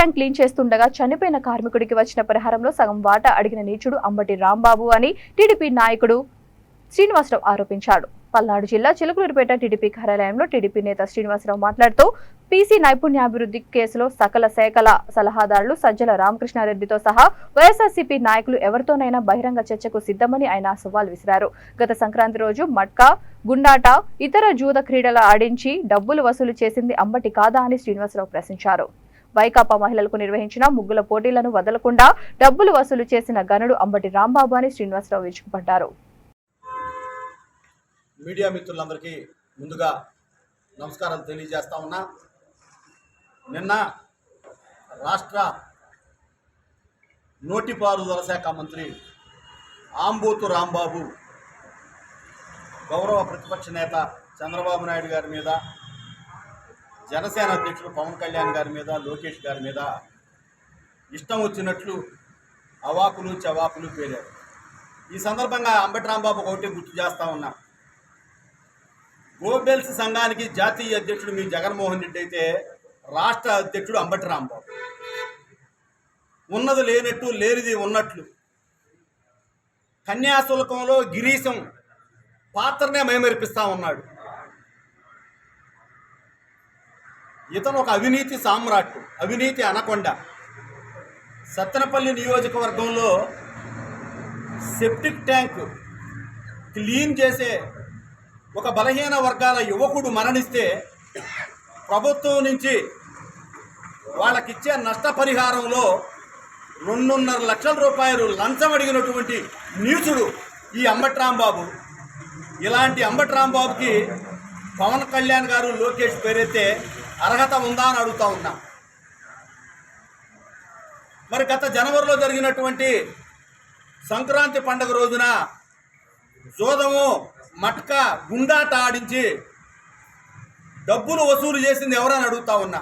Tank clean చేస్తుండగా చనిపోయిన కార్మికుడికి వచ్చిన పరిహారంలో సగం వాటా అడిగిన నీచుడు అంబటి రాంబాబు అని టీడీపీ నాయకుడు శ్రీనివాసరావు ఆరోపించాడు. పల్నాడు జిల్లా చిలుకలూరుపేట టీడీపీ కార్యాలయంలో టీడీపీ నేత శ్రీనివాసరావు మాట్లాడుతూ పీసీ నైపుణ్యాభివృద్ధి కేసులో సకల శాఖల సలహాదారులు సజ్జల రామకృష్ణారెడ్డితో సహా వైఎస్ఆర్సీపీ నాయకులు ఎవరితోనైనా బహిరంగ చర్చకు సిద్ధమని ఆయన సవాల్ విసిరారు. గత సంక్రాంతి రోజు మట్కా, గుండాట, ఇతర జూద క్రీడల ఆడించి డబ్బులు వసూలు చేసింది అంబటి కాదా అని శ్రీనివాసరావు ప్రశ్నించారు. వైకాపా మహిళలకు నిర్వహించిన ముగ్గుల పోటీలను వదలకుండా డబ్బులు వసూలు చేసిన గనుడు అంబటి రాంబాబు అని శ్రీనివాసరావు విరుచుకుపడ్డారు. మీడియా మిత్రులందరికీ ముందుగా నమస్కారాలు తెలియజేస్తా ఉన్నా. నిన్న రాష్ట్ర నోటిపారుదల శాఖ మంత్రి ఆంబోతు రాంబాబు గౌరవ ప్రతిపక్ష నేత చంద్రబాబు నాయుడు గారి మీద, జనసేన అధ్యక్షుడు పవన్ కళ్యాణ్ గారి మీద, లోకేష్ గారి మీద ఇష్టం వచ్చినట్లు అవాకులు చవాకులు పేరారు. ఈ సందర్భంగా అంబటి రాంబాబు ఒకటి గుర్తు చేస్తా ఉన్నా. గోబెల్స్ సంఘానికి జాతీయ అధ్యక్షుడు మీ జగన్మోహన్ రెడ్డి అయితే రాష్ట్ర అధ్యక్షుడు అంబటి రాంబాబు. ఉన్నది లేనట్టు, లేనిది ఉన్నట్లు కన్యాశుల్కంలో గిరీశం పాత్రనే మైమరిపిస్తా ఉన్నాడు. ఇతను ఒక అవినీతి సామ్రాట్, అవినీతి అనకొండ. సత్తెనపల్లి నియోజకవర్గంలో సెప్టిక్ ట్యాంక్ క్లీన్ చేసే ఒక బలహీన వర్గాల యువకుడు మరణిస్తే ప్రభుత్వం నుంచి వాళ్ళకిచ్చే నష్టపరిహారంలో 2.5 లక్షల రూపాయలు లంచం అడిగినటువంటి నీచుడు ఈ అంబటి రాంబాబు. ఇలాంటి అంబటి రాంబాబుకి పవన్ కళ్యాణ్ గారు, లోకేష్ పేరైతే అర్హత ఉందా అని అడుగుతా ఉన్నా. మరి గత జనవరిలో జరిగినటువంటి సంక్రాంతి పండుగ రోజున జోదము, మట్కా, గుండాట ఆడించి డబ్బులు వసూలు చేసింది ఎవరని అడుగుతా ఉన్నా.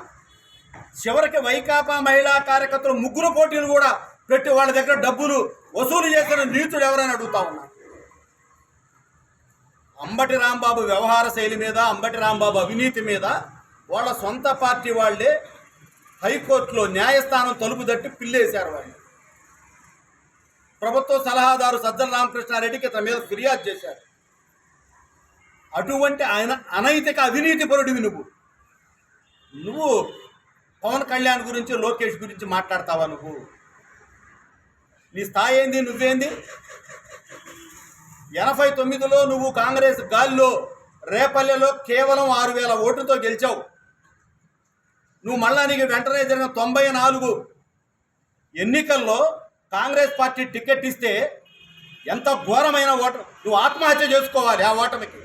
చివరికి వైకాపా మహిళా కార్యకర్తలు ముగ్గురు పోటీలు కూడా పెట్టి వాళ్ళ దగ్గర డబ్బులు వసూలు చేసిన నీచుడు ఎవరని అడుగుతా ఉన్నా. అంబటి రాంబాబు వ్యవహార శైలి మీద, అంబటి రాంబాబు అవినీతి మీద వాళ్ళ సొంత పార్టీ వాళ్ళే హైకోర్టులో న్యాయస్థానం తలుపు తట్టి పిల్లేశారు. వాళ్ళు ప్రభుత్వ సలహాదారు సజ్జల రామకృష్ణారెడ్డికి ఇతని మీద ఫిర్యాదు చేశారు. అటువంటి ఆయన అనైతిక అవినీతి పరుడివి నువ్వు పవన్ కళ్యాణ్ గురించి, లోకేష్ గురించి మాట్లాడతావా? నీ స్థాయి ఏంది? నువ్వేంది? 89లో నువ్వు కాంగ్రెస్ గాలిలో రేపల్లెలో కేవలం 6,000 ఓట్లతో గెలిచావు. నువ్వు మళ్ళా నీకు వెంటనే జరిగిన 94 ఎన్నికల్లో కాంగ్రెస్ పార్టీ టికెట్ ఇస్తే ఎంత ఘోరమైన ఓటు! నువ్వు ఆత్మహత్య చేసుకోవాలి ఆ ఓటమికి.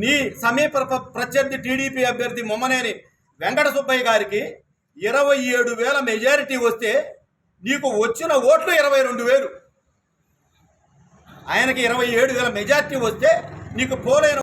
నీ సమీప ప్రత్యర్థి టీడీపీ అభ్యర్థి మొమ్మనేని వెంకట సుబ్బయ్య గారికి 27,000 మెజారిటీ వస్తే నీకు వచ్చిన ఓట్లు 22,000. ఆయనకి 27,000 మెజారిటీ వస్తే నీకు పోలైన